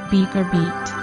BeakerBeat.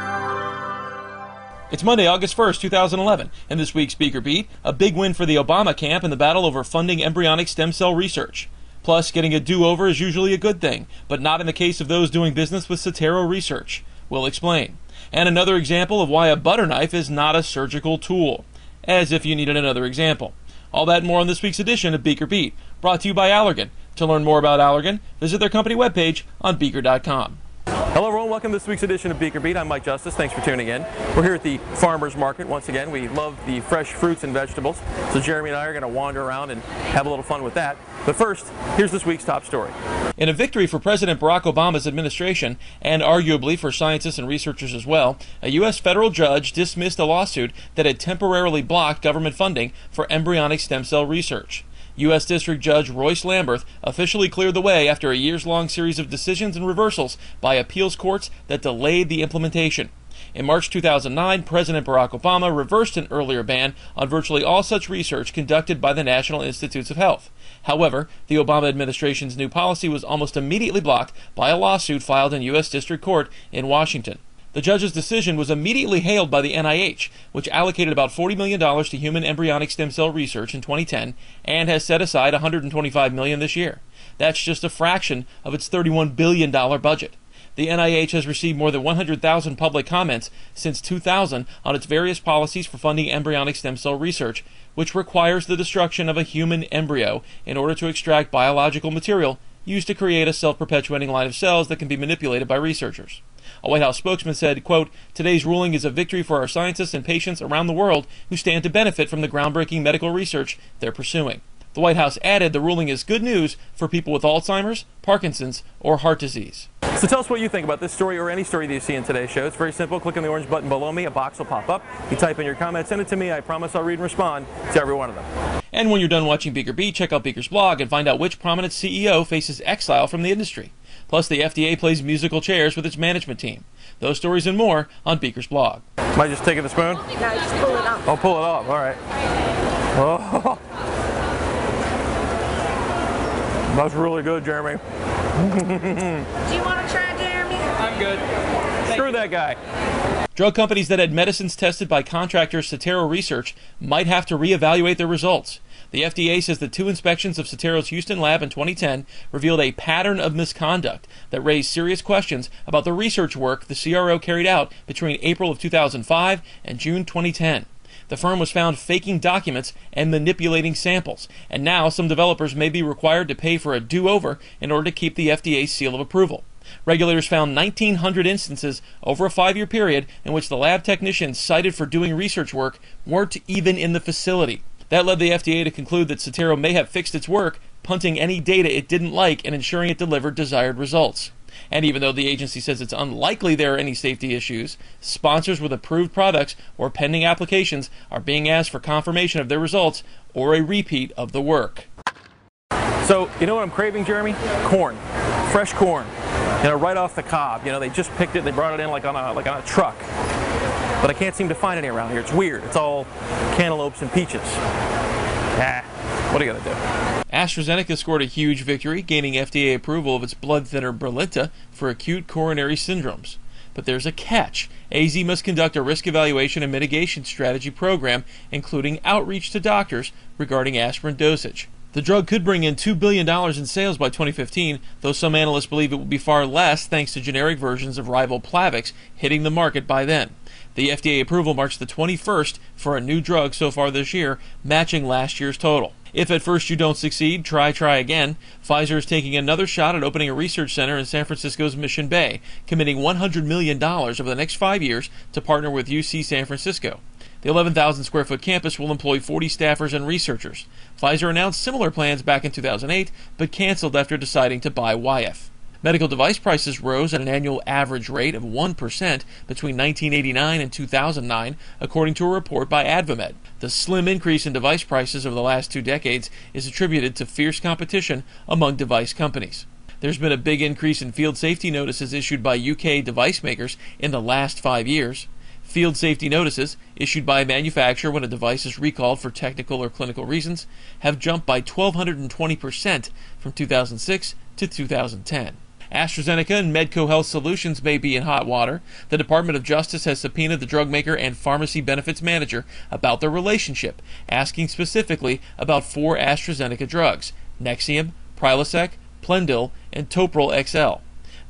It's Monday, August 1st, 2011, and this week's BeakerBeat, a big win for the Obama camp in the battle over funding embryonic stem cell research. Plus, getting a do-over is usually a good thing, but not in the case of those doing business with Cetero Research. We'll explain. And another example of why a butter knife is not a surgical tool. As if you needed another example. All that and more on this week's edition of BeakerBeat, brought to you by Allergan. To learn more about Allergan, visit their company webpage on Beaker.com. Hello everyone, welcome to this week's edition of BeakerBeat. I'm Mike Justice, thanks for tuning in. We're here at the farmer's market once again. We love the fresh fruits and vegetables, so Jeremy and I are going to wander around and have a little fun with that. But first, here's this week's top story. In a victory for President Barack Obama's administration, and arguably for scientists and researchers as well, a U.S. federal judge dismissed a lawsuit that had temporarily blocked government funding for embryonic stem cell research. U.S. District Judge Royce Lamberth officially cleared the way after a years-long series of decisions and reversals by appeals courts that delayed the implementation. In March 2009, President Barack Obama reversed an earlier ban on virtually all such research conducted by the National Institutes of Health. However, the Obama administration's new policy was almost immediately blocked by a lawsuit filed in U.S. District Court in Washington. The judge's decision was immediately hailed by the NIH, which allocated about $40 million to human embryonic stem cell research in 2010 and has set aside $125 million this year. That's just a fraction of its $31 billion budget. The NIH has received more than 100,000 public comments since 2000 on its various policies for funding embryonic stem cell research, which requires the destruction of a human embryo in order to extract biological material used to create a self-perpetuating line of cells that can be manipulated by researchers. A White House spokesman said, quote, "Today's ruling is a victory for our scientists and patients around the world who stand to benefit from the groundbreaking medical research they're pursuing." The White House added the ruling is good news for people with Alzheimer's, Parkinson's, or heart disease. So tell us what you think about this story or any story that you see in today's show. It's very simple. Click on the orange button below me. A box will pop up. You type in your comments, send it to me. I promise I'll read and respond to every one of them. And when you're done watching BeakerBeat, check out Beaker's blog and find out which prominent CEO faces exile from the industry. Plus, the FDA plays musical chairs with its management team. Those stories and more on Beaker's blog. Am I just taking the spoon? No, just pull it off. Oh, pull it off. All right. Oh. That's really good, Jeremy. Do you want to try, Jeremy? I'm good. Screw that guy. Drug companies that had medicines tested by contractor Cetero Research might have to reevaluate their results. The FDA says the two inspections of Cetero's Houston lab in 2010 revealed a pattern of misconduct that raised serious questions about the research work the CRO carried out between April of 2005 and June 2010. The firm was found faking documents and manipulating samples, and now some developers may be required to pay for a do-over in order to keep the FDA's seal of approval. Regulators found 1,900 instances over a 5-year period in which the lab technicians cited for doing research work weren't even in the facility. That led the FDA to conclude that Cetero may have fixed its work, punting any data it didn't like and ensuring it delivered desired results. And even though the agency says it's unlikely there are any safety issues, sponsors with approved products or pending applications are being asked for confirmation of their results or a repeat of the work. So, you know what I'm craving, Jeremy? Corn. Fresh corn. You know, right off the cob. You know, they just picked it, they brought it in like on a truck. But I can't seem to find any around here. It's weird. It's all cantaloupes and peaches. What are you going to do? AstraZeneca scored a huge victory, gaining FDA approval of its blood thinner Brilinta for acute coronary syndromes. But there's a catch. AZ must conduct a risk evaluation and mitigation strategy program, including outreach to doctors regarding aspirin dosage. The drug could bring in $2 billion in sales by 2015, though some analysts believe it will be far less thanks to generic versions of rival Plavix hitting the market by then. The FDA approval marks the 21st for a new drug so far this year, matching last year's total. If at first you don't succeed, try again. Pfizer is taking another shot at opening a research center in San Francisco's Mission Bay, committing $100 million over the next 5 years to partner with UC San Francisco. The 11,000 square foot campus will employ 40 staffers and researchers. Pfizer announced similar plans back in 2008, but canceled after deciding to buy Wyeth. Medical device prices rose at an annual average rate of 1% between 1989 and 2009, according to a report by AdvaMed. The slim increase in device prices over the last 2 decades is attributed to fierce competition among device companies. There's been a big increase in field safety notices issued by UK device makers in the last 5 years. Field safety notices, issued by a manufacturer when a device is recalled for technical or clinical reasons, have jumped by 1,220% from 2006 to 2010. AstraZeneca and Medco Health Solutions may be in hot water. The Department of Justice has subpoenaed the drug maker and pharmacy benefits manager about their relationship, asking specifically about 4 AstraZeneca drugs: Nexium, Prilosec, Plendil, and Toprol XL.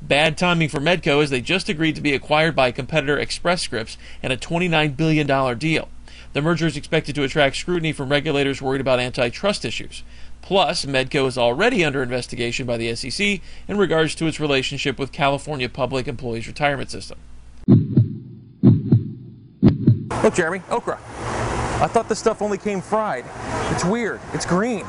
Bad timing for Medco, as they just agreed to be acquired by competitor Express Scripts in a $29 billion deal. The merger is expected to attract scrutiny from regulators worried about antitrust issues. Plus, Medco is already under investigation by the SEC in regards to its relationship with California Public Employees Retirement System. Look, Jeremy, okra. I thought this stuff only came fried. It's weird. It's green.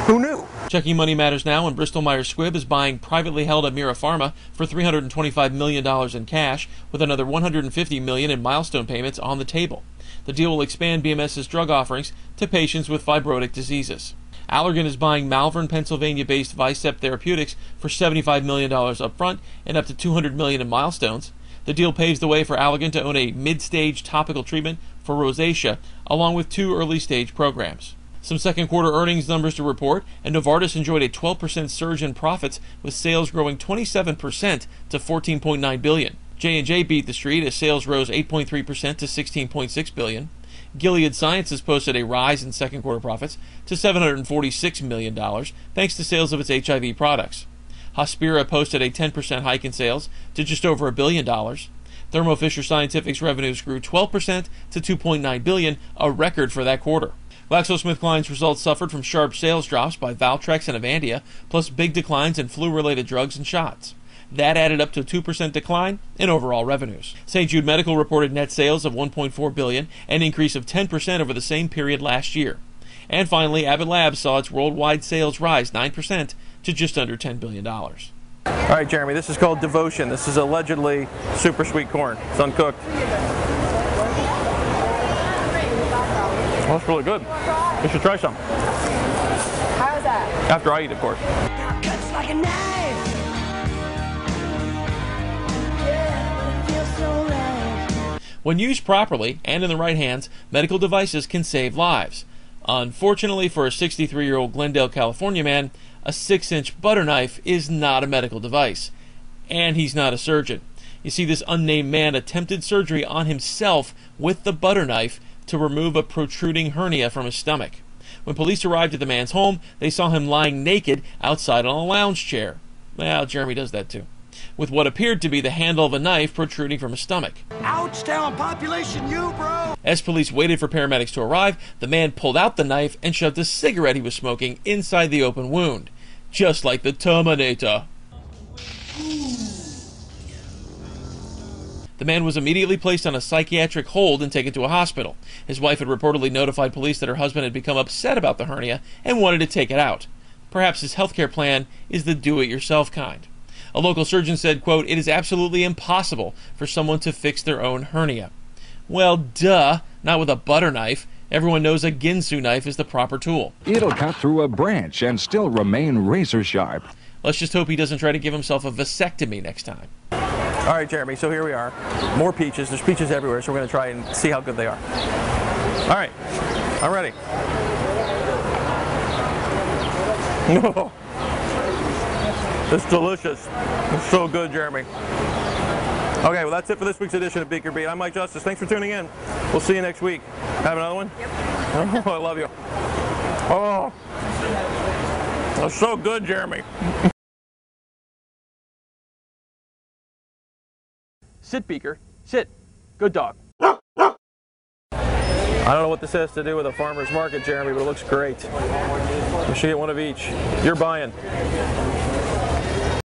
Who knew? Checking Money Matters now, and Bristol Myers Squibb is buying privately held Amira Pharma for $325 million in cash, with another $150 million in milestone payments on the table. The deal will expand BMS's drug offerings to patients with fibrotic diseases. Allergan is buying Malvern, Pennsylvania-based Vicep Therapeutics for $75 million upfront and up to $200 million in milestones. The deal paves the way for Allergan to own a mid-stage topical treatment for rosacea, along with 2 early-stage programs. Some second quarter earnings numbers to report, and Novartis enjoyed a 12% surge in profits, with sales growing 27% to $14.9 billion. J&J beat the street as sales rose 8.3% to $16.6 billion. Gilead Sciences posted a rise in second quarter profits to $746 million, thanks to sales of its HIV products. Hospira posted a 10% hike in sales to just over $1 billion. Thermo Fisher Scientific's revenues grew 12% to $2.9 billion, a record for that quarter. GlaxoSmithKline's results suffered from sharp sales drops by Valtrex and Avandia, plus big declines in flu-related drugs and shots. That added up to a 2% decline in overall revenues. St. Jude Medical reported net sales of $1.4 billion, an increase of 10% over the same period last year. And finally, Abbott Labs saw its worldwide sales rise 9% to just under $10 billion. All right, Jeremy, this is called Devotion. This is allegedly super sweet corn. It's uncooked. Oh, it's really good. You should try some. How is that? After I eat, of course. Cuts like a knife. Yeah, but it feels so right. When used properly and in the right hands, medical devices can save lives. Unfortunately for a 63-year-old Glendale, California man, a 6-inch butter knife is not a medical device. And he's not a surgeon. You see, this unnamed man attempted surgery on himself with the butter knife to remove a protruding hernia from his stomach. When police arrived at the man's home, they saw him lying naked outside on a lounge chair. Well, Jeremy does that too. With what appeared to be the handle of a knife protruding from his stomach. Ouch, down population, you, bro. As police waited for paramedics to arrive, the man pulled out the knife and shoved a cigarette he was smoking inside the open wound. Just like the Terminator. The man was immediately placed on a psychiatric hold and taken to a hospital. His wife had reportedly notified police that her husband had become upset about the hernia and wanted to take it out. Perhaps his healthcare plan is the do-it-yourself kind. A local surgeon said, quote, "It is absolutely impossible for someone to fix their own hernia." Well, duh, not with a butter knife. Everyone knows a Ginsu knife is the proper tool. It'll cut through a branch and still remain razor sharp. Let's just hope he doesn't try to give himself a vasectomy next time. All right, Jeremy, so here we are. More peaches. There's peaches everywhere, so we're going to try and see how good they are. All right, I'm ready. It's delicious. It's so good, Jeremy. Okay, well, that's it for this week's edition of BeakerBeat. I'm Mike Justice. Thanks for tuning in. We'll see you next week. Have another one? Yep. Oh, I love you. Oh, it's so good, Jeremy. Sit, Beaker. Sit. Good dog. I don't know what this has to do with a farmer's market, Jeremy, but it looks great. We should get one of each. You're buying.